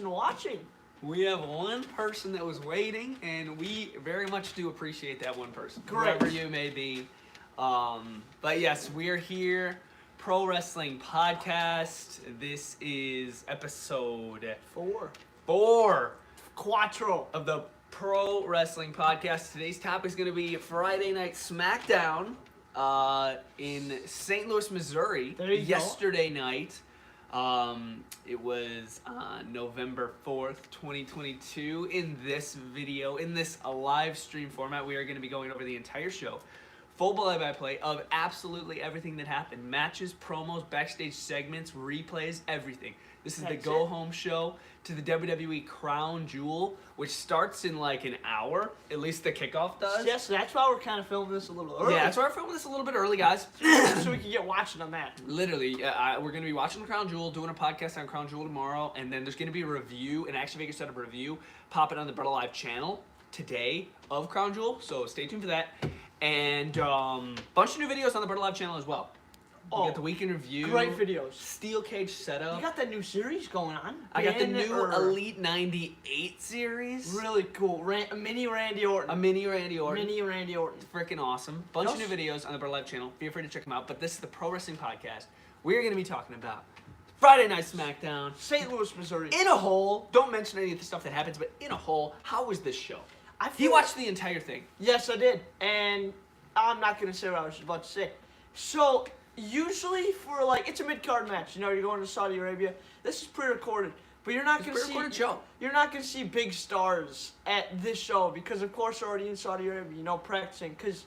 person watching. We have one person that was waiting, and we very much do appreciate that one person, Correct. whoever you may be. But yes, we are here, Pro Wrestling Podcast. This is episode 4 Quattro. of the Pro Wrestling Podcast. Today's topic is going to be Friday Night Smackdown in St. Louis, Missouri. There you go. Yesterday night. It was November 4th, 2022. In this video, in this live stream format, we are going to be going over the entire show. Full play-by-play of absolutely everything that happened. Matches, promos, backstage segments, replays, everything. This is the go-home show to the WWE Crown Jewel, which starts in like an hour. At least the kickoff does. Yes, that's why we're kind of filming this a little early. Yeah, that's why we're filming this a little bit early, guys. So we can get watching on that. Literally, we're going to be watching the Crown Jewel, doing a podcast on Crown Jewel tomorrow, and then there's going to be a review, an Action Vegas setup review, popping on the Brother Live channel today of Crown Jewel, so stay tuned for that. And bunch of new videos on the Brother Live channel as well. You got the weekend review. Great videos. Steel cage setup. You got that new series going on. I got the new Elite 98 series. Really cool. A mini Randy Orton. A mini Randy Orton. Mini Randy Orton. Freaking awesome. Bunch of new videos on the Brother Live channel. Feel free to check them out. But this is the Pro Wrestling Podcast. We're going to be talking about Friday Night Smackdown. St. Louis, Missouri. In a whole, don't mention any of the stuff that happens, but in a whole, how was this show? You watched the entire thing. Yes, I did. And I'm not going to say what I was about to say. So, usually for like, it's a mid-card match. You know, you're going to Saudi Arabia. This is pre-recorded. But you're not going to see... You're not going to see big stars at this show because, of course, they're already in Saudi Arabia, you know, practicing. Because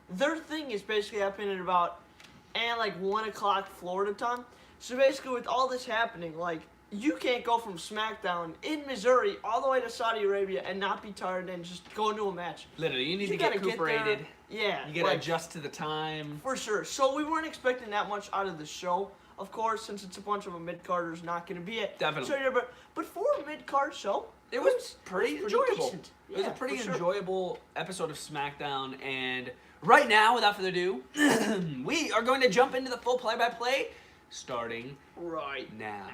their thing is basically happening at about, 1 o'clock Florida time. So basically, with all this happening, like, you can't go from SmackDown in Missouri all the way to Saudi Arabia and not be tired and just go into a match. Literally, you need to get recuperated. Yeah. You gotta adjust to the time. For sure. So we weren't expecting that much out of the show, of course, since it's a bunch of mid-carders not going to be it. Definitely. So, but for a mid-card show, it was pretty enjoyable. Decent. It was a pretty enjoyable episode of SmackDown, and right now, without further ado, we are going to jump into the full play-by-play, starting right now.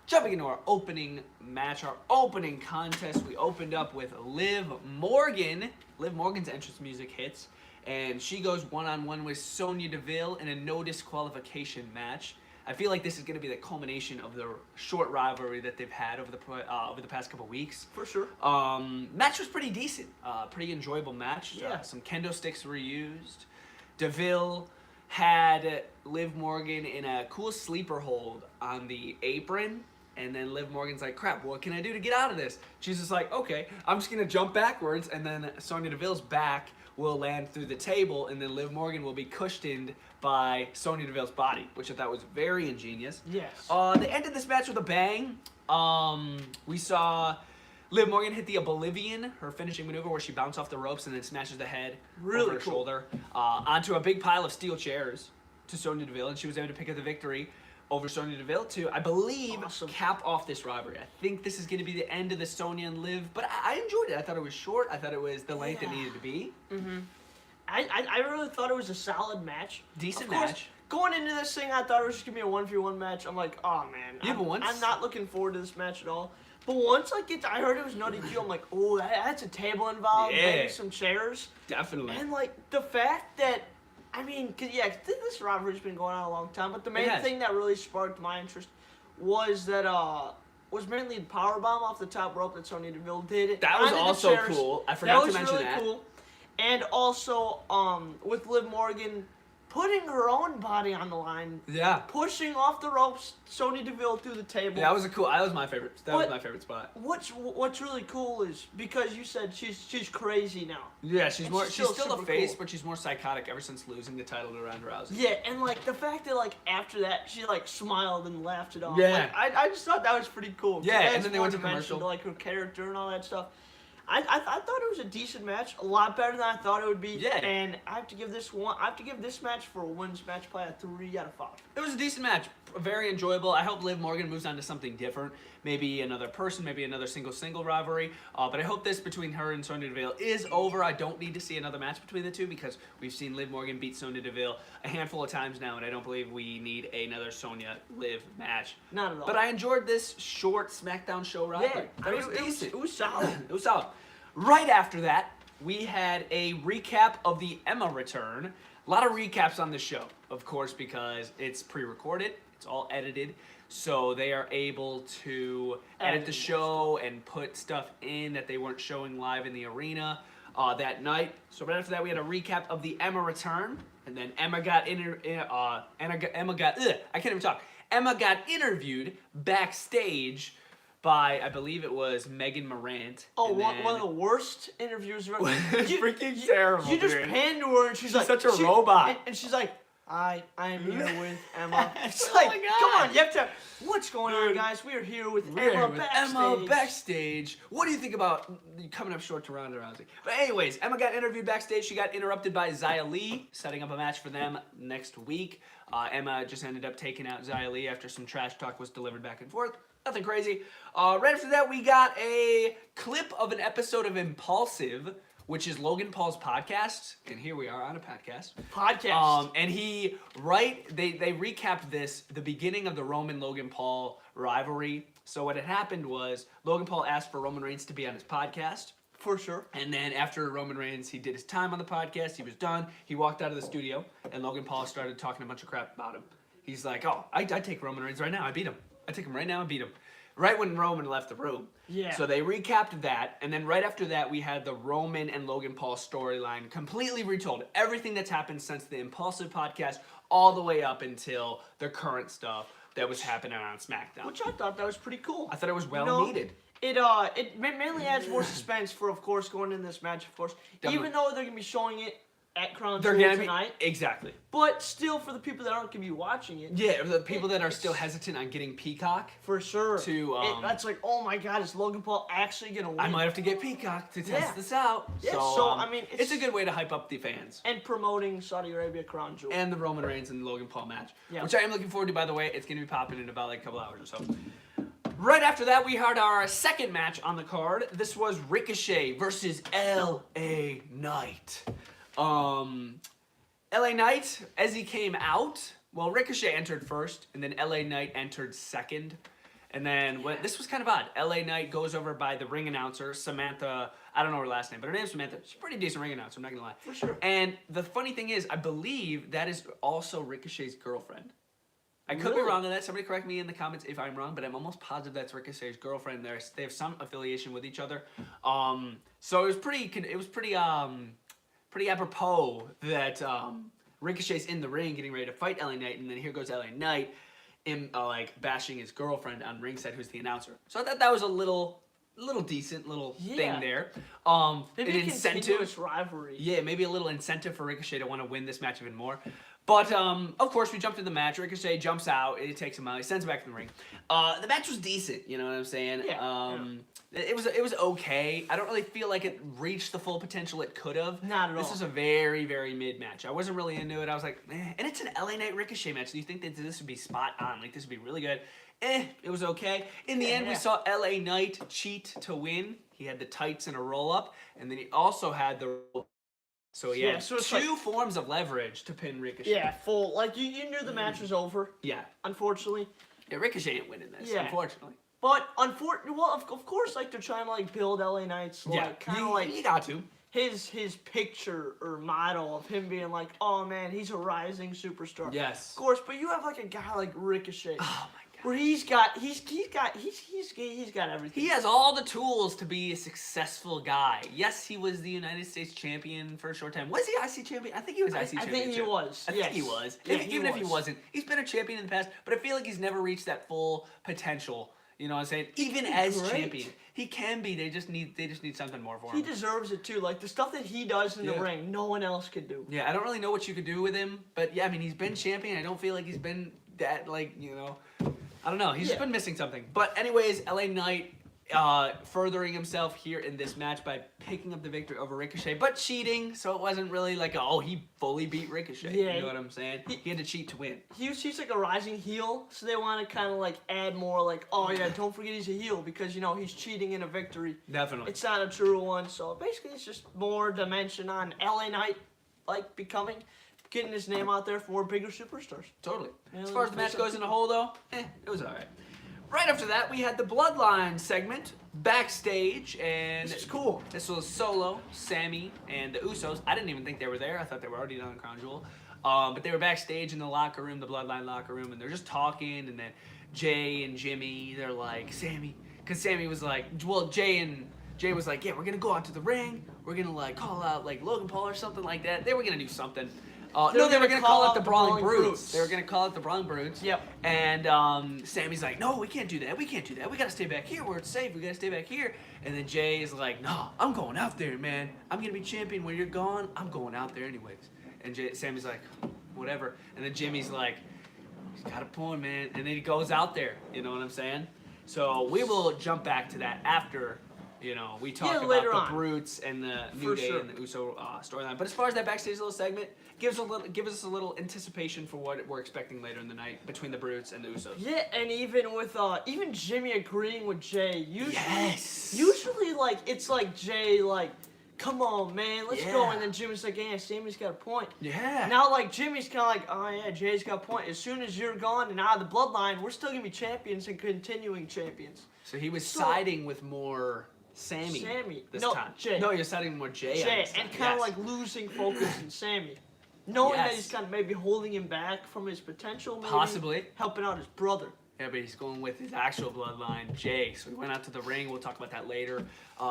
Jumping into our opening match, our opening contest, we opened up with Liv Morgan. Liv Morgan's entrance music hits, and she goes one-on-one with Sonya Deville in a no disqualification match. I feel like this is going to be the culmination of the short rivalry that they've had over the past couple weeks. For sure. Match was pretty decent. Pretty enjoyable match. Yeah. Some kendo sticks were used. Deville had Liv Morgan in a cool sleeper hold on the apron. And then Liv Morgan's like, crap, what can I do to get out of this? She's just like, okay, I'm just going to jump backwards, and then Sonya Deville's back will land through the table, and then Liv Morgan will be cushioned by Sonya Deville's body, which I thought was very ingenious. Yes. They ended this match with a bang. We saw Liv Morgan hit the Oblivion, her finishing maneuver where she bounced off the ropes and then smashes the head over her shoulder onto a big pile of steel chairs to Sonya Deville, and she was able to pick up the victory over Sonya Deville to, I believe, cap off this rivalry. I think this is going to be the end of the Sonya and Liv, but I enjoyed it. I thought it was short. I thought it was the length it needed to be. Mm-hmm. I really thought it was a solid match. Decent match. Going into this thing, I thought it was just going to be a 1v1 match. I'm like, oh, man. I'm not looking forward to this match at all. But once I heard it was no DQ, I'm like, oh, that's a table involved, maybe some chairs. Definitely. And, like, the fact that, this rivalry's been going on a long time, but the main thing that really sparked my interest was that, was mainly the powerbomb off the top rope that Sonya Deville did. That was also cool. I forgot to mention that. That was really cool. And also, with Liv Morgan putting her own body on the line. Yeah. Pushing off the ropes, Sonya Deville through the table. Yeah, that was that was my favorite. That was my favorite spot. What's really cool is because you said she's crazy now. Yeah, she's still a face, but she's more psychotic ever since losing the title to Ronda Rousey. Yeah, and like the fact that like after that she like smiled and laughed it off. Yeah. Like, I just thought that was pretty cool. Yeah, and then they went to commercial. Like her character and all that stuff. I thought it was a decent match, a lot better than I thought it would be. Yeah. And I have to give this match for a women's match play a 3 out of 5. It was a decent match, very enjoyable. I hope Liv Morgan moves on to something different. maybe another person, maybe another single rivalry. But I hope this between her and Sonya Deville is over. I don't need to see another match between the two because we've seen Liv Morgan beat Sonya Deville a handful of times now, and I don't believe we need another Sonya Liv match. Not at all. But I enjoyed this short SmackDown show rivalry. Yeah, It was decent. It was solid. It was solid. Right after that, we had a recap of the Emma return. A lot of recaps on the show, of course, because it's pre-recorded. It's all edited. So they are able to edit the show and put stuff in that they weren't showing live in the arena that night. So right after that, we had a recap of the Emma return. And then Emma got Emma got interviewed backstage by, I believe it was Megan Morant. Oh, one of the worst interviews ever. Freaking terrible. You just pan to her and she's like, such a robot. And she's like, I am here with Emma. It's Oh like, my God. come on, you have to. What's going on, guys? We are here with Emma backstage. What do you think about coming up short to Ronda Rousey? But anyways, Emma got interviewed backstage. She got interrupted by Xia Li, setting up a match for them next week. Emma just ended up taking out Xia Li after some trash talk was delivered back and forth. Nothing crazy. Right after that, we got a clip of an episode of Impulsive, which is Logan Paul's podcast, and here we are on a podcast. And they recapped the beginning of the Roman-Logan Paul rivalry. So what had happened was Logan Paul asked for Roman Reigns to be on his podcast. For sure. And then after Roman Reigns, he did his time on the podcast, he was done, he walked out of the studio, and Logan Paul started talking a bunch of crap about him. He's like, oh, I'd take Roman Reigns right now, I beat him. I take him right now and beat him. Right when Roman left the room. Yeah. So they recapped that, and then right after that, we had the Roman and Logan Paul storyline completely retold. Everything that's happened since the Impulsive podcast, all the way up until the current stuff that was happening on SmackDown. Which I thought that was pretty cool. I thought it was well needed. It mainly adds more suspense for, of course, going in this match, of course. Definitely. Even though they're going to be showing it at Crown Jewel tonight. Exactly. But still, for the people that aren't going to be watching it. Yeah, the people that are still hesitant on getting Peacock. For sure. That's like, oh my God, is Logan Paul actually going to win? I might have to get Peacock to test this out. Yeah, I mean, it's a good way to hype up the fans. And promoting Saudi Arabia Crown Jewel. And the Roman Reigns and Logan Paul match. Yeah. Which I am looking forward to, by the way. It's going to be popping in about like a couple hours or so. Right after that, we had our second match on the card. This was Ricochet versus L.A. Knight. L.A. Knight, as he came out, well, Ricochet entered first, and then L.A. Knight entered second. And then, this was kind of odd. L.A. Knight goes over by the ring announcer, Samantha, I don't know her last name, but her name's Samantha. She's a pretty decent ring announcer, I'm not going to lie. For sure. And the funny thing is, I believe that is also Ricochet's girlfriend. I could be wrong on that. Somebody correct me in the comments if I'm wrong, but I'm almost positive that's Ricochet's girlfriend. They have some affiliation with each other. So it was pretty apropos that Ricochet's in the ring getting ready to fight LA Knight, and then here goes LA Knight bashing his girlfriend on ringside, who's the announcer. So I thought that was a little decent thing there. Maybe an incentive rivalry. Yeah, maybe a little incentive for Ricochet to want to win this match even more. But, of course, we jumped to the match. Ricochet jumps out. It takes him out. He sends him back to the ring. The match was decent, you know what I'm saying? Yeah. It was okay. I don't really feel like it reached the full potential it could have. Not at all. This was a very, very mid match. I wasn't really into it. I was like, eh. And it's an LA Knight Ricochet match. Do you think that this would be spot on? Like, this would be really good? It was okay. In the end, we saw LA Knight cheat to win. He had the tights and a roll-up. And then he also had the... So he had two forms of leverage to pin Ricochet. Yeah, full. Like, you knew the match was over. Yeah. Unfortunately. Yeah, Ricochet ain't winning this, unfortunately. But, of course, like, they're trying to, like, build LA Knight's, like, kind of like... You got to. His picture or model of him being like, oh, man, he's a rising superstar. Yes. Of course, but you have, like, a guy like Ricochet. Oh, my God. Where he's got everything. He has all the tools to be a successful guy. Yes, he was the United States champion for a short time. Was he IC champion? I think he was IC champion. I think he was. I think he was. Yeah, Even if he wasn't, he's been a champion in the past. But I feel like he's never reached that full potential. You know what I'm saying? Even as champion, he can be. They just need something more for him. He deserves it too. Like the stuff that he does in the ring, no one else could do. Yeah, I don't really know what you could do with him, but yeah, I mean, he's been champion. I don't feel like he's been that I don't know. He's just been missing something. But anyways, LA Knight furthering himself here in this match by picking up the victory over Ricochet, but cheating, so it wasn't really like, he fully beat Ricochet. Yeah, you know what I'm saying? He had to cheat to win. He's like a rising heel, so they want to kind of like add more like, oh yeah, don't forget he's a heel because, he's cheating in a victory. Definitely. It's not a true one, so basically it's just more dimension on LA Knight, like getting his name out there for more bigger superstars. Totally. As far as the match goes in a whole, though, it was all right. Right after that, we had the Bloodline segment backstage, and this is cool. This was Solo, Sammy, and the Usos. I didn't even think they were there. I thought they were already done in Crown Jewel. But they were backstage in the locker room, the Bloodline locker room, and they're just talking, and then Jay and Jimmy, they're like, Sammy, because Sammy was like, well, Jay was like, yeah, we're going to go out to the ring. We're going to, like, call out, like, Logan Paul or something like that. They were going to do something. No, they were going to call out the Brawling Brutes. They were going to call out the Brawling Brutes. Yep. And Sammy's like, no, we can't do that. We can't do that. We got to stay back here where it's safe. We got to stay back here. And then Jay is like, no, I'm going out there, man. I'm going to be champion when you're gone. I'm going out there anyways. And Sammy's like, whatever. And then Jimmy's like, he's got a point, man. And then he goes out there. You know what I'm saying? So we will jump back to that after... we talk about the Brutes and the New Day and the Uso storyline. But as far as that backstage little segment, gives us a little anticipation for what we're expecting later in the night between the Brutes and the Usos. Yeah, and even with even Jimmy agreeing with Jay. Yes. Usually, like it's like Jay, like, come on, man, let's go. And then Jimmy's like, yeah, Sammy's got a point. Yeah. Now, like, Jimmy's kind of like, oh, yeah, Jay's got a point. As soon as you're gone and out of the bloodline, we're still going to be champions and continuing champions. So he was siding with more... Sammy this time. Jay. No, you're siding more Jay. And kind of like losing focus in Sammy. Knowing that he's kind of maybe holding him back from his potential. Maybe possibly. Helping out his brother. Yeah, but he's going with his actual bloodline, Jay. So he went out to the ring. We'll talk about that later.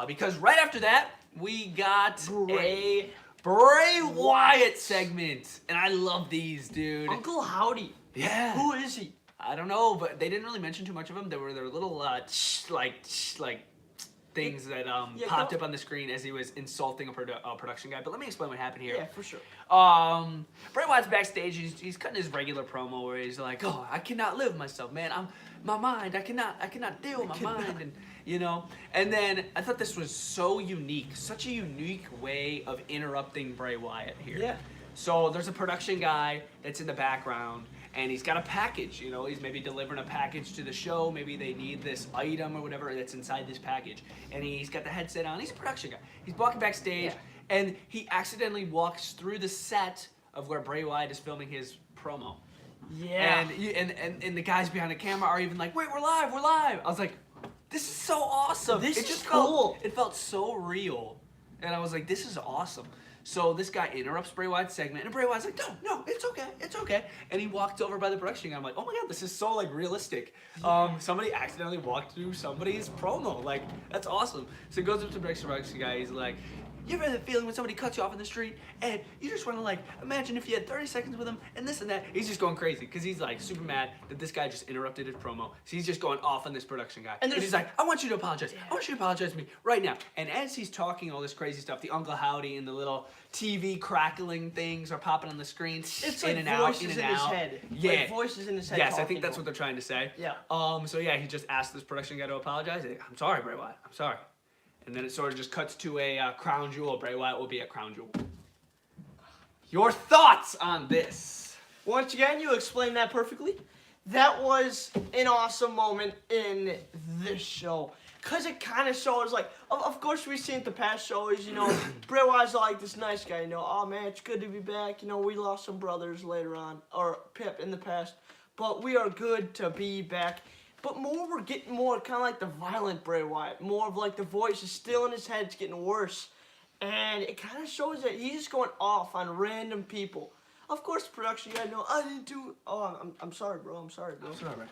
Because right after that, we got a Bray Wyatt segment. And I love these, dude. Uncle Howdy. Yeah. Who is he? I don't know, but they didn't really mention too much of him. There were their little, things that popped up on the screen as he was insulting a production guy. But let me explain what happened here. Yeah, for sure. Bray Wyatt's backstage. He's cutting his regular promo where he's like, "Oh, I cannot live myself, man. My mind. I cannot deal with my mind." And And then I thought this was so unique, such a unique way of interrupting Bray Wyatt here. Yeah. So there's a production guy that's in the background. And he's got a package, he's maybe delivering a package to the show. Maybe they need this item or whatever that's inside this package. And he's got the headset on. He's a production guy. He's walking backstage, and he accidentally walks through the set of where Bray Wyatt is filming his promo. Yeah. And the guys behind the camera are even like, wait, we're live. I was like, this is so awesome. This is cool. It felt so real. And I was like, this is awesome. So this guy interrupts Bray Wyatt's segment, and Bray Wyatt's like, no, it's okay. And he walked over by the production guy. I'm like, oh my God, this is so, like, realistic. Somebody accidentally walked through somebody's promo. Like, that's awesome. So he goes up to the production guy. He's like, you ever had the feeling when somebody cuts you off in the street, and you just want to, like, imagine if you had 30 seconds with them, and this and that. He's just going crazy, because he's, like, super mad that this guy just interrupted his promo. So he's just going off on this production guy. And he's like, I want you to apologize. I want you to apologize to me right now. And as he's talking all this crazy stuff, the Uncle Howdy and the little TV crackling things are popping on the screen. It's in like and out, voices in and in his out. head. Yeah. Like voices in his head. Yes, I think that's what they're trying to say. Yeah. So yeah, he just asked this production guy to apologize. I'm sorry, Bray Wyatt. I'm sorry. And then it sort of just cuts to a Crown Jewel. Bray Wyatt will be at Crown Jewel. Your thoughts on this? Once again, you explained that perfectly. That was an awesome moment in this show. Because it kind of shows, like, of course we've seen it the past shows, Bray Wyatt's like this nice guy, oh man, it's good to be back. We lost some brothers later on, or Pip in the past. But we are good to be back. But we're getting more kind of like the violent Bray Wyatt. More of like the voice is still in his head. It's getting worse. And it kind of shows that he's just going off on random people. Of course, the production guy, I didn't do it. Oh, I'm sorry, bro. I'm sorry, bro. I'm sorry, man.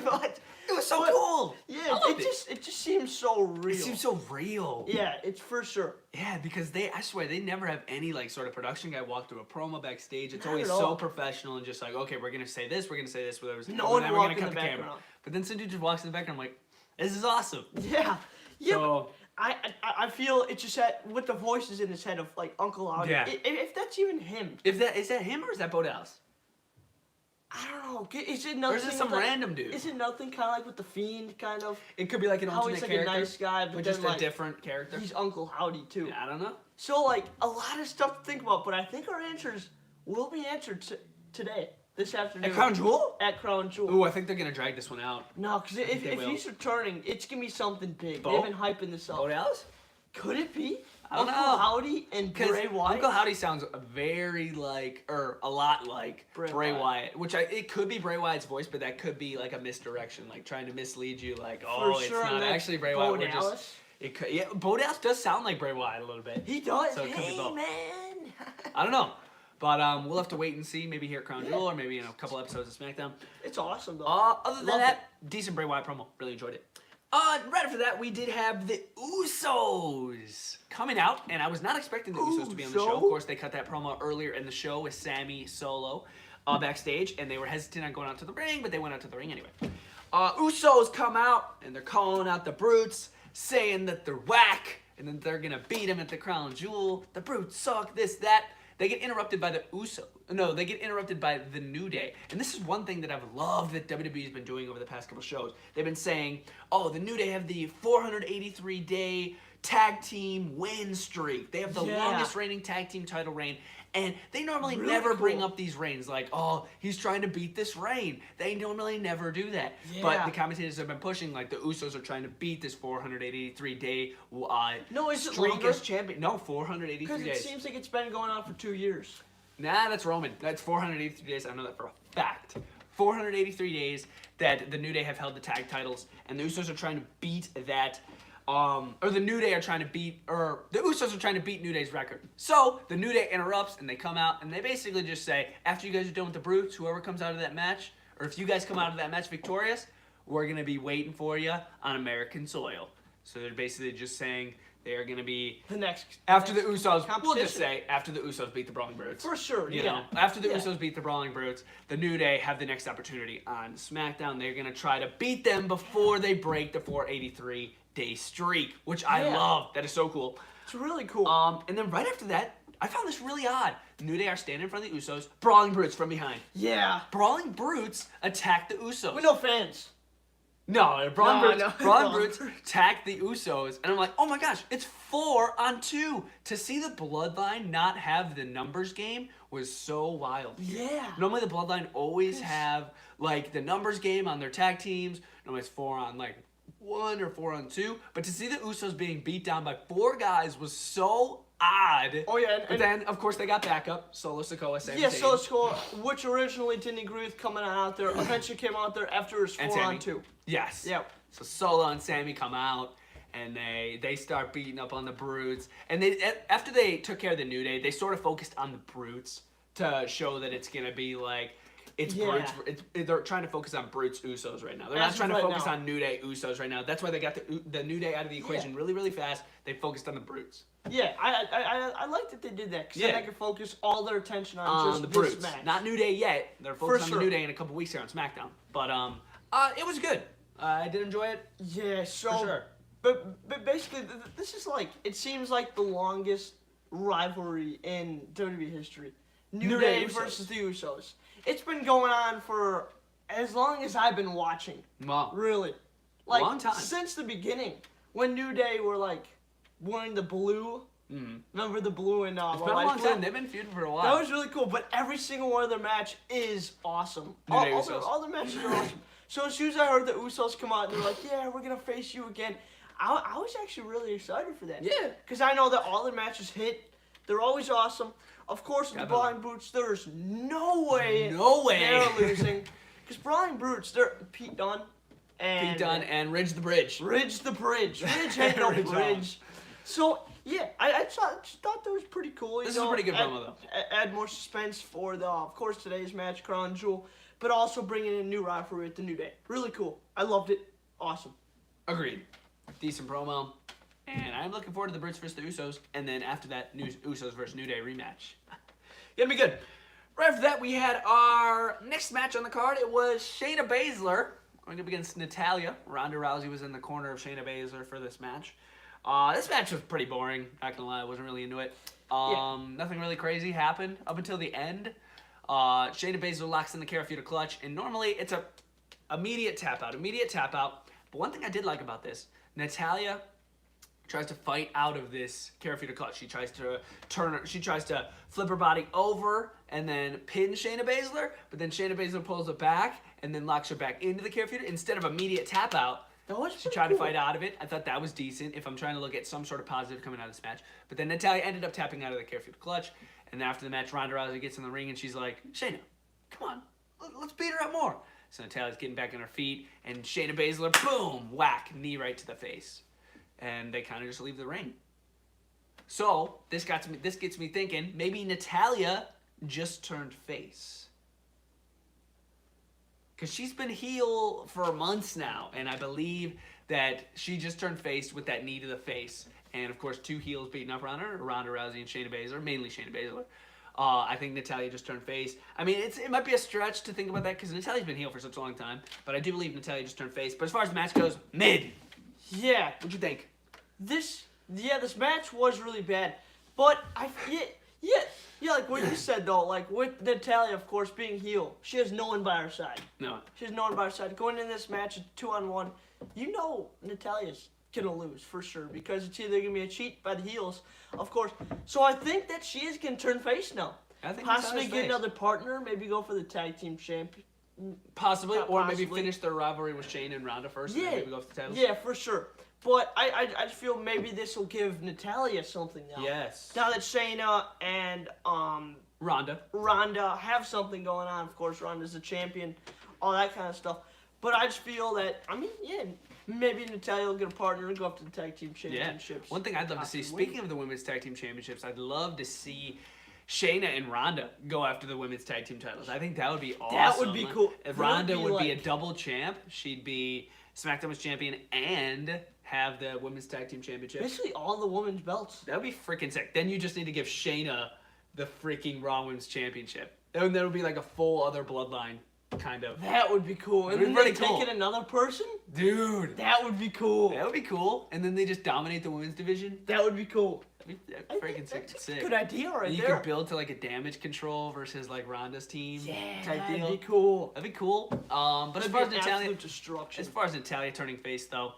But it was so cool. Yeah, it just seems so real. It seems so real. Yeah, it's for sure. Yeah, because I swear, they never have any like sort of production guy walk through a promo backstage. It's Not always at all. so professional and just like, okay, we're gonna say this, whatever. No one we're walking gonna in cut the the camera. background. But then some dude just walks in the background. I'm like, this is awesome. Yeah. Yeah. So, I feel it's just that with the voices in his head of like Uncle Howdy. Yeah. If that's even him. is that him or is that Bo Dallas? I don't know. Is it nothing? Or is it some random dude? Is it nothing kind of like with the Fiend, kind of? It could be like an alternate he's like character. a nice guy, but just then, a different character. He's Uncle Howdy, too. Yeah, I don't know. So, like, a lot of stuff to think about, but I think our answers will be answered today, this afternoon. At Crown Jewel? At Crown Jewel. Ooh, I think they're going to drag this one out. No, because if he's returning, it's going to be something big. Bo? They've been hyping this up. Bo Dallas? Could it be? I don't Uncle know. Howdy and Bray Wyatt? Uncle Howdy sounds very like, or a lot like Bray Wyatt. Which it could be Bray Wyatt's voice, but that could be like a misdirection, like trying to mislead you, like, oh, it's not actually Bray Wyatt. Bo Dallas? It could, yeah, Bo Dallas does sound like Bray Wyatt a little bit. He does. So it could be hey, both. man. I don't know. But we'll have to wait and see. Maybe here at Crown Jewel or maybe in a couple episodes of SmackDown. It's awesome, though. Other than that, decent Bray Wyatt promo. Really enjoyed it. Right after that, we did have the Usos coming out, and I was not expecting the Usos to be on the show. Of course, they cut that promo earlier in the show with Sammy Solo backstage, and they were hesitant on going out to the ring, but they went out to the ring anyway. Usos come out, and they're calling out the Brutes, saying that they're whack, and then they're going to beat them at the Crown Jewel. The Brutes suck, this, that. They get interrupted by the they get interrupted by the New Day. And this is one thing that I've loved that WWE's been doing over the past couple shows. They've been saying, oh, the New Day have the 483-day tag team win streak. They have the longest reigning tag team title reign. And they normally never bring up these reigns like, oh, he's trying to beat this reign. They normally never do that. Yeah. But the commentators have been pushing like the Usos are trying to beat this 483-day streak as champion. No, 483 days. Because it seems like it's been going on for 2 years. Nah, that's Roman. That's 483 days. I know that for a fact. 483 days that the New Day have held the tag titles, and the Usos are trying to beat that. Or the New Day are trying to beat, or the Usos are trying to beat New Day's record. So the New Day interrupts, and they come out, and they basically just say, after you guys are done with the Brutes, whoever comes out of that match, or if you guys come out of that match victorious, we're gonna be waiting for you on American soil. So they're basically just saying they are gonna be the next after the Usos. We'll just say after the Usos beat the Brawling Brutes. For sure, you know, after the Usos beat the Brawling Brutes, the New Day have the next opportunity on SmackDown. They're gonna try to beat them before they break the 483-day streak, which I love. That is so cool. It's really cool. And then right after that, I found this really odd. The New Day are standing in front of the Usos, Brawling Brutes from behind. Yeah. Brawling Brutes attack the Usos. We're no fans. No, Brawling Brutes attack the Usos, and I'm like, oh my gosh, it's 4-on-2. To see the Bloodline not have the numbers game was so wild. Yeah. Normally the Bloodline always have like the numbers game on their tag teams. Normally it's 4-on-1 or 4-on-2, but to see the Usos being beat down by 4 guys was so odd. Oh yeah, but then of course they got backup. Solo Sikoa, Sami Zayn. Solo Sikoa, which originally didn't agree with coming out there, eventually came out there after it was 4-on-2. Yes. Yep. So Solo and Sammy come out, and they start beating up on the Brutes. And they after they took care of the New Day, they sort of focused on the Brutes to show that it's gonna be like. It's Brutes. They're trying to focus on Brutes Usos right now. They're not trying to focus on New Day Usos right now. That's why they got the New Day out of the equation really, really fast. They focused on the Brutes. Yeah, I like that they did that because then they could focus all their attention on just the this Brutes. match. Not New Day yet. They're focused on the New Day in a couple weeks here on SmackDown. But it was good. I did enjoy it. Yeah, so. For sure. But basically, this is like it seems like the longest rivalry in WWE history. New Day versus the Usos. It's been going on for as long as I've been watching. Wow. Really. Like, long time. Since the beginning. When New Day were, like, wearing the blue. Mm-hmm. Remember the blue and It's been a long time. They've been feuding for a while. That was really cool. But every single one of their match is awesome. All their matches are awesome. So as soon as I heard the Usos come out and they're like, yeah, we're going to face you again. I was actually really excited for that. Yeah. Because I know that all their matches hit. They're always awesome. Of course, the Brawling Brutes, there's no way they're losing. Because Brawling Brutes, they're Pete Dunne and Ridge the Bridge. Ridge had no bridge. So, yeah, I just thought that was pretty cool. This is a pretty good promo, though. Add more suspense for, of course, today's match, Crown Jewel, but also bringing in a new rivalry at the New Day. Really cool. I loved it. Awesome. Agreed. Decent promo. And I'm looking forward to the Brutes versus the Usos. And then after that, Usos versus New Day rematch. Gonna be good. Right after that, we had our next match on the card. It was Shayna Baszler going up against Natalya. Ronda Rousey was in the corner of Shayna Baszler for this match. This match was pretty boring. Not gonna lie, I wasn't really into it. Nothing really crazy happened up until the end. Shayna Baszler locks in the Karafuda clutch, and normally it's a immediate tap out. But one thing I did like about this, Natalya tries to fight out of this Karafuda clutch. She tries to flip her body over and then pin Shayna Baszler, but then Shayna Baszler pulls it back and then locks her back into the Karafuda instead of immediate tap out. She tried to fight out of it. I thought that was decent if I'm trying to look at some sort of positive coming out of this match. But then Natalya ended up tapping out of the Karafuda clutch. And after the match, Ronda Rousey gets in the ring and she's like, Shayna, come on, let's beat her up more. So Natalya's getting back on her feet and Shayna Baszler, boom, whack, knee right to the face. And they kind of just leave the ring. So this gets me thinking, maybe Natalya just turned face. Because she's been heel for months now, and I believe that she just turned face with that knee to the face. And, of course, two heels beating up Ronda Rousey and Shayna Baszler, mainly Shayna Baszler. I think Natalya just turned face. I mean, it might be a stretch to think about that because Natalya's been heel for such a long time, but I do believe Natalya just turned face. But as far as the match goes, mid. Yeah. What'd you think? This match was really bad, but like what you said though, like with Natalya, of course, being heel, she has no one by her side. No. She has no one by her side. Going in this match, 2-on-1, you know Natalya's gonna lose for sure because it's either gonna be a cheat by the heels, of course. So I think that she is gonna turn face now. I think possibly get another partner, maybe go for the tag team champion. Possibly, or maybe finish their rivalry with Shayna and Ronda first, and then maybe go for the titles. Yeah, for sure. But I just feel maybe this will give Natalya something now. Yes. Now that Shayna and Ronda have something going on, of course, Ronda's the champion, all that kind of stuff. But I just feel that, maybe Natalya will get a partner and go up to the tag team championships. Yeah. One thing I'd love to see, speaking of the women's tag team championships, I'd love to see Shayna and Ronda go after the women's tag team titles. I think that would be awesome. That would be cool. If Ronda would be a double champ, she'd be SmackDown's champion and have the women's tag team championship. Basically all the women's belts. That would be freaking sick. Then you just need to give Shayna the freaking Raw Women's Championship. And that would be like a full other bloodline, kind of. That would be cool. And then they take it another person? Dude. That would be cool. That would be cool. And then they just dominate the women's division. That would be cool. That'd be freaking sick. That's a good idea right there. You could build to like a damage control versus like Ronda's team. Yeah, type that'd deal. be cool. That'd be cool. But that'd as far as destruction. Natalya turning face though,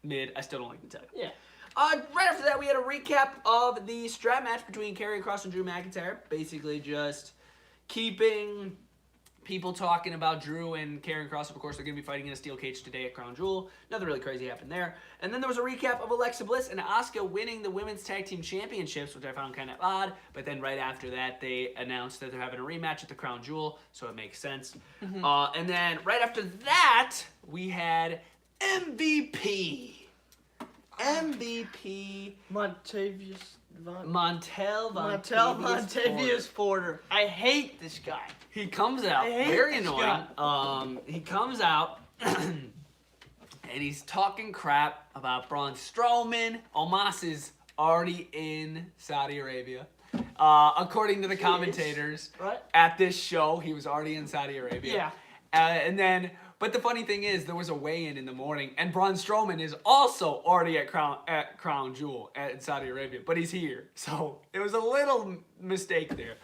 mid. I still don't like Natalya. Yeah. Right after that, we had a recap of the strap match between Karrion Kross and Drew McIntyre. Basically, just keeping people talking about Drew and Karrion Kross. Of course, they're going to be fighting in a steel cage today at Crown Jewel. Nothing really crazy happened there. And then there was a recap of Alexa Bliss and Asuka winning the Women's Tag Team Championships, which I found kind of odd. But then right after that, they announced that they're having a rematch at the Crown Jewel, so it makes sense. Mm-hmm. And then right after that, we had MVP. Montavious Porter. I hate this guy. He comes out very annoying. He comes out and he's talking crap about Braun Strowman. Omos is already in Saudi Arabia. According to the commentators at this show, he was already in Saudi Arabia. Yeah. But the funny thing is, there was a weigh-in in the morning, and Braun Strowman is also already at Crown Jewel at Saudi Arabia, but he's here. So it was a little mistake there.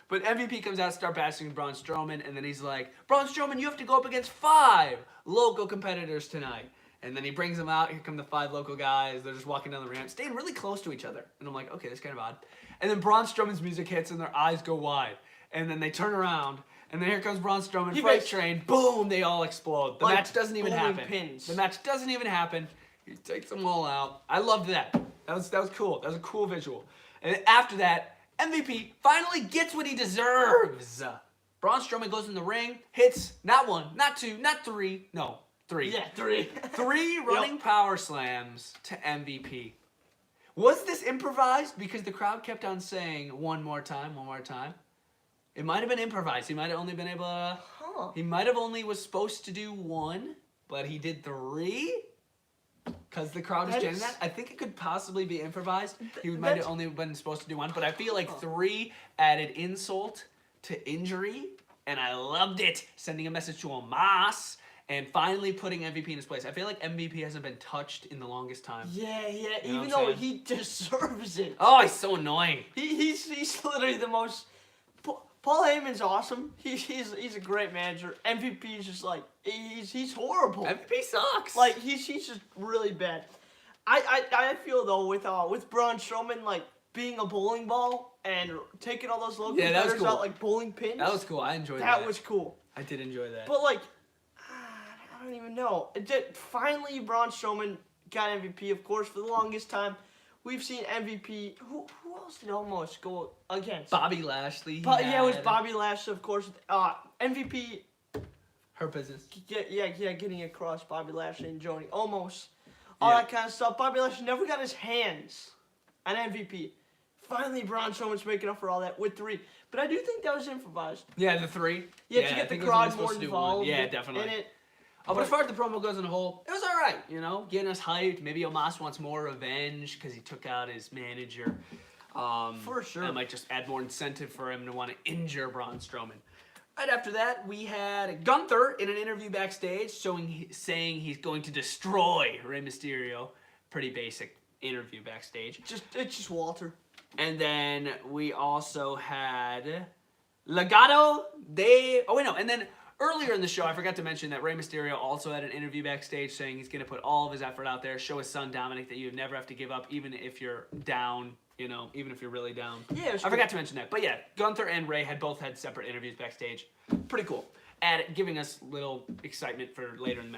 But MVP comes out, start bashing Braun Strowman, and then he's like, Braun Strowman, you have to go up against 5 local competitors tonight. And then he brings them out. Here come the 5 local guys. They're just walking down the ramp, staying really close to each other. And I'm like, okay, that's kind of odd. And then Braun Strowman's music hits, and their eyes go wide. And then they turn around. And then here comes Braun Strowman, Freight Train, boom, they all explode. The match doesn't even happen. The match doesn't even happen. He takes them all out. I loved that. That was cool. That was a cool visual. And after that, MVP finally gets what he deserves. Braun Strowman goes in the ring, hits not 1, not 2, not 3. No, 3. Yeah, 3. 3 running power slams to MVP. Was this improvised? Because the crowd kept on saying, one more time, one more time. It might have been improvised. He might have only been able to... He might have only was supposed to do 1, but he did 3? Because the crowd was chanting that. I think it could possibly be improvised. He might have only been supposed to do 1, but I feel like 3 added insult to injury, and I loved it. Sending a message to Omos and finally putting MVP in his place. I feel like MVP hasn't been touched in the longest time. Yeah, even though he deserves it. Oh, he's so annoying. He's literally the most... Paul Heyman's awesome. He's a great manager. MVP is just like he's horrible. MVP sucks. Like he's just really bad. I feel though with Braun Strowman like being a bowling ball and taking all those local competitors out like bowling pins. That was cool. I enjoyed that. That was cool. I did enjoy that. But like, I don't even know. Finally, Braun Strowman got MVP. Of course, for the longest time, we've seen MVP. Who else did almost go against? Bobby Lashley. Yeah, it was Bobby Lashley, of course. MVP. Her business. Getting across Bobby Lashley and Joni. Almost. All that kind of stuff. Bobby Lashley never got his hands on MVP. Finally, Braun Strowman's making up for all that with 3. But I do think that was improvised. Yeah, the 3. To get the crowd more involved. Yeah, definitely. In it. But as far as the promo goes in a whole, it was all right, you know, getting us hyped. Maybe Omos wants more revenge because he took out his manager. For sure. That might just add more incentive for him to want to injure Braun Strowman. Right after that, we had Gunther in an interview backstage saying he's going to destroy Rey Mysterio. Pretty basic interview backstage. It's just Walter. And then we also had Legado de... Oh, wait, no. And then earlier in the show, I forgot to mention that Rey Mysterio also had an interview backstage saying he's going to put all of his effort out there, show his son Dominic that you never have to give up, even if you're down, you know, even if you're really down. Yeah, I forgot to mention that. But yeah, Gunther and Rey had both had separate interviews backstage. Pretty cool. Giving us little excitement for later in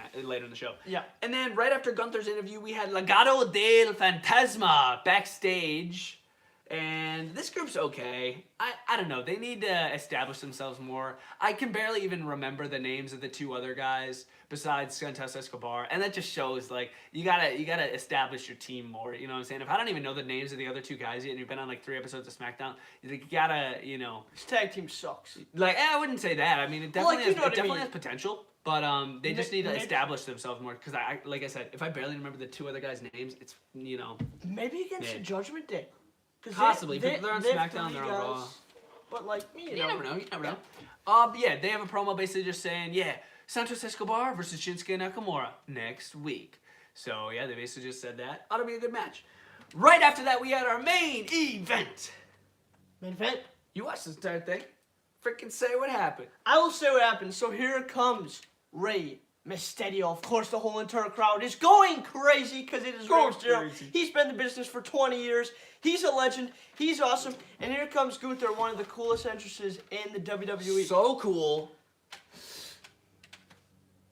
the show. Yeah. And then right after Gunther's interview, we had Legado del Fantasma backstage. And this group's okay. I don't know. They need to establish themselves more. I can barely even remember the names of the 2 other guys besides Santos Escobar, and that just shows like you gotta establish your team more. You know what I'm saying? If I don't even know the names of the other 2 guys yet, and you've been on like 3 episodes of SmackDown, you gotta, you know. This tag team sucks. Like, I wouldn't say that. I mean, it definitely has potential. But they just need to establish themselves more. Because like I said, if I barely remember the 2 other guys' names, it's, you know. Maybe against the Judgment Day. Possibly. They're on SmackDown, they're on Raw. But like, you never know. Yeah, they have a promo basically just saying, Santos Escobar versus Shinsuke Nakamura next week. So yeah, they basically just said that. Ought to be a good match. Right after that, we had our main event. Main event? You watched this entire thing. Freaking say what happened. I will say what happened. So here comes Rey Mysterio. Of course, the whole entire crowd is going crazy because it is Rey Mysterio. He's been in the business for 20 years. He's a legend. He's awesome. And here comes Gunther, one of the coolest entrances in the WWE. So cool.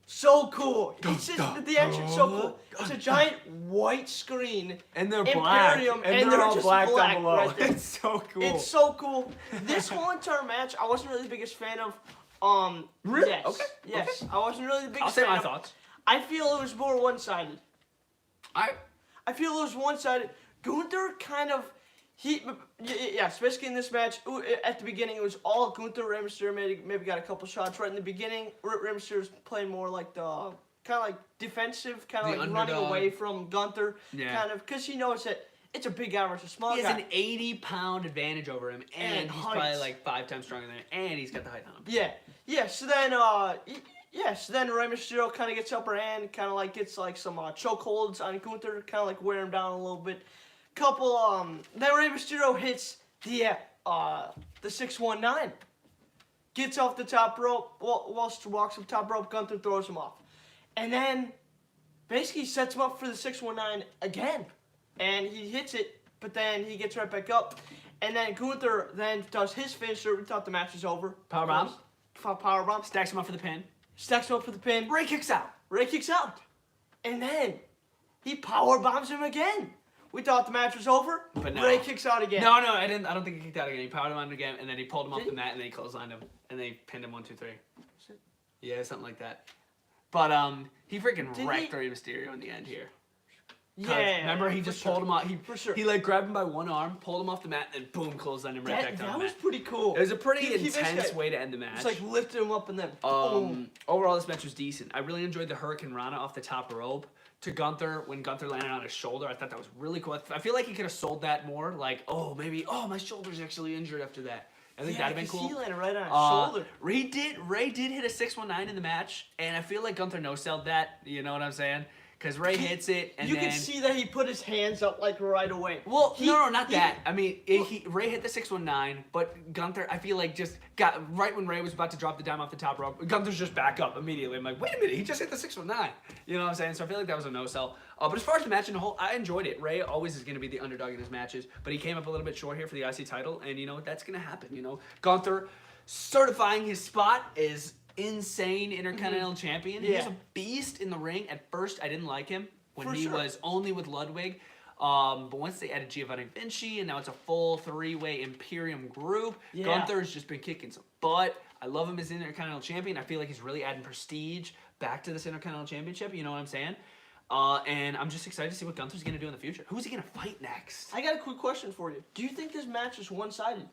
So cool. The entrance so cool. It's a giant white screen. And they're Imperium, black. And they're all black down below. Right there. It's so cool. It's so cool. This whole entire match, I wasn't really the biggest fan of. Really? Yes. Okay. Yes. Okay. I wasn't really the biggest I'll say fan my of. thoughts. I feel it was more one-sided. I feel it was one-sided. Gunther kind of, especially in this match, at the beginning it was all Gunther. Rey Mysterio maybe got a couple shots right in the beginning. Rey Mysterio was playing more like the, kind of like defensive, kind of like running away from Gunther. Yeah. Kind of, because he knows that it's a big guy versus a small guy. He has an 80-pound advantage over him, and he's probably like 5 times stronger than him, and he's got the height on him. Yeah, so then Rey Mysterio kind of gets upper hand, kind of like gets like some chokeholds on Gunther, kind of like wear him down a little bit. Then Rey Mysterio hits the 619. Gets off the top rope, walks up the top rope, Gunther throws him off. And then basically sets him up for the 619 again. And he hits it, but then he gets right back up. And then Gunther then does his finisher. We thought the match was over. Powerbomb. Stacks him up for the pin. Rey kicks out. And then he powerbombs him again. We thought the match was over, but no. Rey kicks out again. No, I don't think he kicked out again. He powered him on again, and then he pulled him off the mat, and then he clotheslined him, and they pinned him 1, 2, 3. Yeah, something like that. But he freaking wrecked Rey Mysterio in the end here. Yeah. Remember, he just pulled him off. He like grabbed him by one arm, pulled him off the mat, and then boom, clotheslined him right back down the mat. That was pretty cool. It was a pretty intense way to end the match. It's like lifted him up and then boom. Overall, this match was decent. I really enjoyed the Hurricane Rana off the top rope to Gunther when Gunther landed on his shoulder. I thought that was really cool. I feel like he could have sold that more. Like, maybe my shoulder's actually injured after that. I think that'd have been cool. He landed right on his shoulder. Rey did hit a 619 in the match, and I feel like Gunther no-sold that. You know what I'm saying? Because Ray hits it, and you can see that he put his hands up like right away. Well, no, not that. I mean, Ray hit the 619, but Gunther, I feel like just got right when Ray was about to drop the dime off the top rope. Gunther's just back up immediately. I'm like, wait a minute, he just hit the 619. You know what I'm saying? So I feel like that was a no-sell. But as far as the match in the whole, I enjoyed it. Ray always is going to be the underdog in his matches, but he came up a little bit short here for the IC title, and you know that's going to happen. You know, Gunther certifying his spot is insane Intercontinental Champion. He was a beast in the ring. At first, I didn't like him when he was only with Ludwig. But once they added Giovanni Vinci, and now it's a full three-way Imperium group, Gunther's just been kicking some butt. I love him as Intercontinental Champion. I feel like he's really adding prestige back to this Intercontinental Championship. You know what I'm saying? And I'm just excited to see what Gunther's going to do in the future. Who's he going to fight next? I got a quick question for you. Do you think this match is one-sided?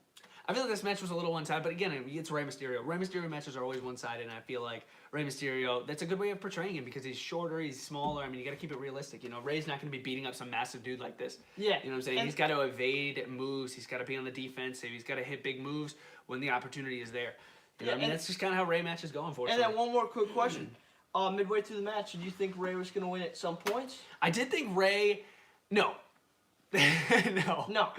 I feel like this match was a little one-sided, but again, it's Rey Mysterio. Rey Mysterio matches are always one-sided, and I feel like Rey Mysterio, that's a good way of portraying him because he's shorter, he's smaller. I mean, you got to keep it realistic. You know, Rey's not going to be beating up some massive dude like this. Yeah. You know what I'm saying? He's got to evade moves. He's got to be on the defensive. He's got to hit big moves when the opportunity is there. You know what I mean? That's just kind of how Rey match is going for. And then one more quick question. Midway through the match, did you think Rey was going to win at some points? I did think Rey... No. No.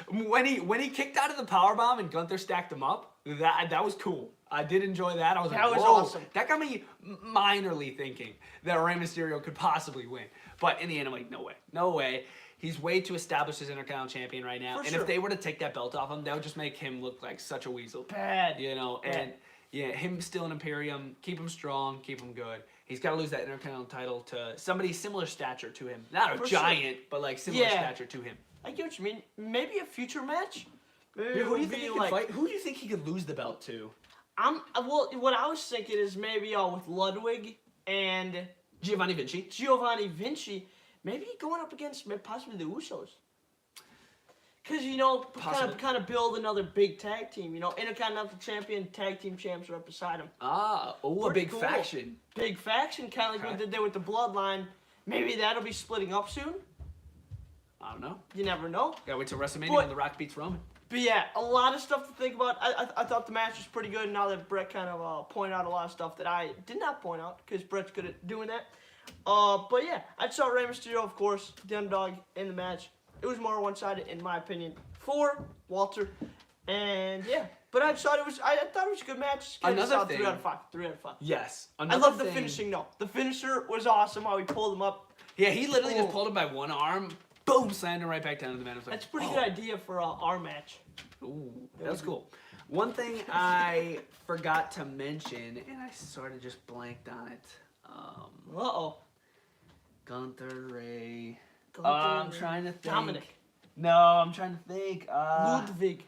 When he kicked out of the powerbomb and Gunther stacked him up, that was cool. I did enjoy that. I was like, whoa. Awesome. That got me minorly thinking that Rey Mysterio could possibly win. But in the end, I'm like, no way. He's way too established as Intercontinental Champion right now. If they were to take that belt off him, that would just make him look like such a weasel. Bad. You know, and him still in Imperium, keep him strong, keep him good. He's got to lose that Intercontinental title to somebody similar stature to him. Not a giant, but like similar stature to him. I get what you mean. Maybe a future match? Maybe who do you think he could fight? Who do you think he could lose the belt to? Well, what I was thinking is maybe with Ludwig and Giovanni Vinci. Maybe going up against possibly the Usos. Because, you know, kind of build another big tag team. You know, Intercontinental Champion, tag team champs right beside him. A big faction. Big faction, kind of like what they did with the Bloodline. Maybe that'll be splitting up soon. I don't know. You never know. Gotta wait till WrestleMania when The Rock beats Roman. But yeah, a lot of stuff to think about. I thought the match was pretty good. Now that Brett kind of pointed out a lot of stuff that I did not point out because Brett's good at doing that. But yeah, I saw Rey Mysterio, of course, the underdog in the match. It was more one-sided, in my opinion, for Walter. And yeah, but I thought it was a good match. Another thing. 3 out of 5. 3 out of 5. Yes. I love the finishing though. The finisher was awesome. How he pulled him up. Yeah, he literally just pulled him by one arm. Boom! Slammed him right back down to the man. That's a pretty good idea for our match. Ooh, that was cool. One thing I forgot to mention, and I sort of just blanked on it. Gunther, Ray. I'm trying to think. Dominic. No, I'm trying to think. Ludwig.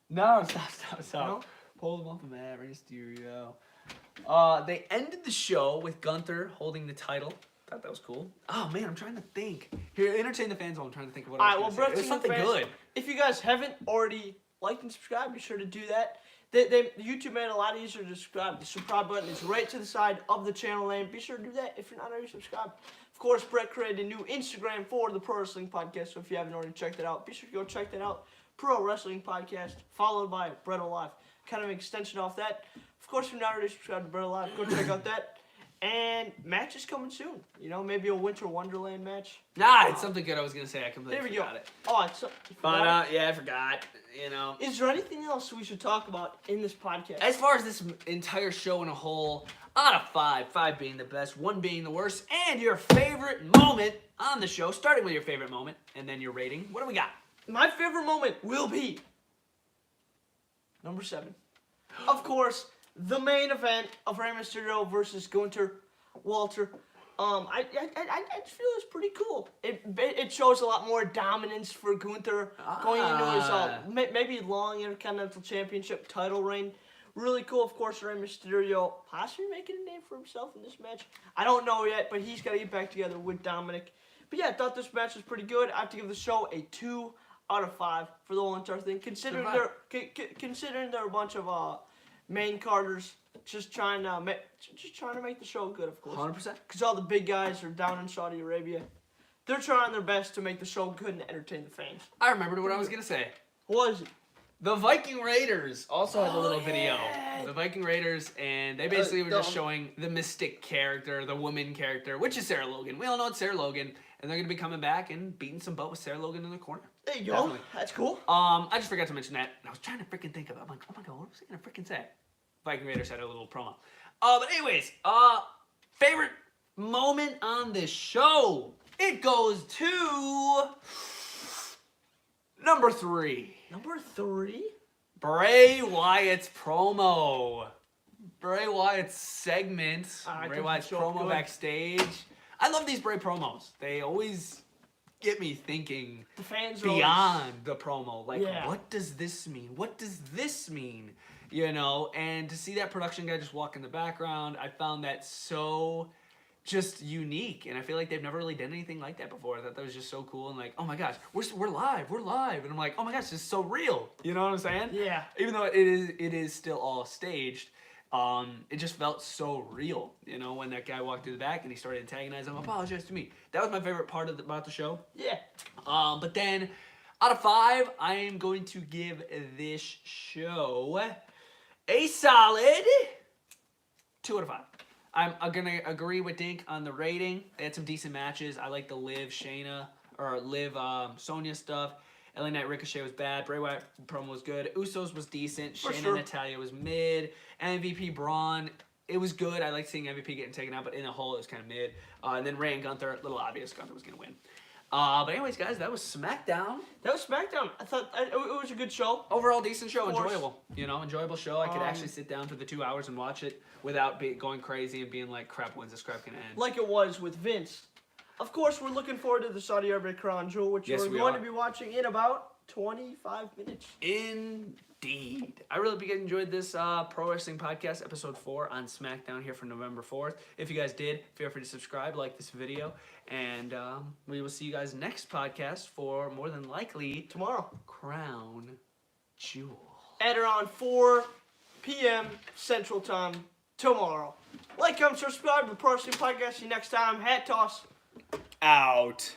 No, stop. No? Pulled him off the mat, Rey Mysterio. They ended the show with Gunther holding the title. Thought that was cool. Oh man, I'm trying to think. Here, entertain the fans while I'm trying to think of what I was going to say. It was something good. If you guys haven't already liked and subscribed, be sure to do that. YouTube made it a lot easier to subscribe. The subscribe button is right to the side of the channel name. Be sure to do that if you're not already subscribed. Of course, Brett created a new Instagram for the Pro Wrestling Podcast, so if you haven't already checked it out, be sure to go check that out. Pro Wrestling Podcast, followed by Brett Alive. Kind of an extension off that. Of course, if you're not already subscribed to Brett Alive, go check out that. And match is coming soon. You know, maybe a Winter Wonderland match. It's something good I was going to say. I completely forgot it. I forgot. You know. Is there anything else we should talk about in this podcast? As far as this entire show in a whole, out of 5, 5 being the best, 1 being the worst, and your favorite moment on the show, starting with your favorite moment, and then your rating. What do we got? My favorite moment will be number 7. Of course, the main event of Rey Mysterio versus Gunther Walter. I just feel it's pretty cool. It shows a lot more dominance for Gunther going into his maybe long Intercontinental Championship title reign. Really cool, of course, Rey Mysterio possibly making a name for himself in this match. I don't know yet, but he's got to get back together with Dominic. But yeah, I thought this match was pretty good. I have to give the show a 2 out of 5 for the whole entire thing. Considering they're a bunch of main carders just trying to make the show good, of course. 100%. Because all the big guys are down in Saudi Arabia. They're trying their best to make the show good and entertain the fans. I remembered what I was going to say. What is it? The Viking Raiders also had a little video. Yeah. The Viking Raiders, and they basically were just showing the mystic character, the woman character, which is Sarah Logan. We all know it's Sarah Logan, and they're going to be coming back and beating some butt with Sarah Logan in the corner. There you go. Definitely. That's cool. I just forgot to mention that, and I was trying to freaking think of it. I'm like, oh my god, what was I going to freaking say? Viking Raiders had a little promo. But anyways, favorite moment on this show, it goes to number 3. Number 3? Bray Wyatt's promo. Bray Wyatt's segment. Bray Wyatt's promo backstage. I love these Bray promos. They always get me thinking the fans beyond the promo. Like, what does this mean? What does this mean? You know, and to see that production guy just walk in the background, I found that so just unique, and I feel like they've never really done anything like that before. I thought that was just so cool, and like, oh my gosh, we're live, and I'm like, oh my gosh, this is so real. You know what I'm saying? Yeah. Even though it is still all staged, it just felt so real. You know, when that guy walked through the back and he started antagonizing him, apologize to me. That was my favorite part about the show. Yeah. But then, out of 5, I am going to give this show a solid 2 out of 5. I'm gonna agree with Dink on the rating. They had some decent matches. I like the Liv Sonya stuff. LA Knight Ricochet was bad. Bray Wyatt promo was good. Usos was decent. Shayna and Natalya was mid. MVP Braun, it was good. I like seeing MVP getting taken out, but in a whole it was kind of mid. And then Ray and Gunther, a little obvious Gunther was gonna win. But anyways, guys, that was SmackDown. I thought it was a good show. Overall, decent show. Enjoyable. You know, enjoyable show. I could actually sit down for the 2 hours and watch it without going crazy and being like, crap, when's this crap going to end? Like it was with Vince. Of course, we're looking forward to the Saudi Arabia Crown Jewel, which we're going to be watching in about 25 minutes. Indeed. I really enjoyed this Pro Wrestling Podcast, Episode 4 on SmackDown here for November 4th. If you guys did, feel free to subscribe, like this video, and we will see you guys next podcast for, more than likely, tomorrow, Crown Jewel. At around 4 p.m. Central Time tomorrow. Like, comment, subscribe to the Pro Wrestling Podcast. See you next time. Hat toss. Out.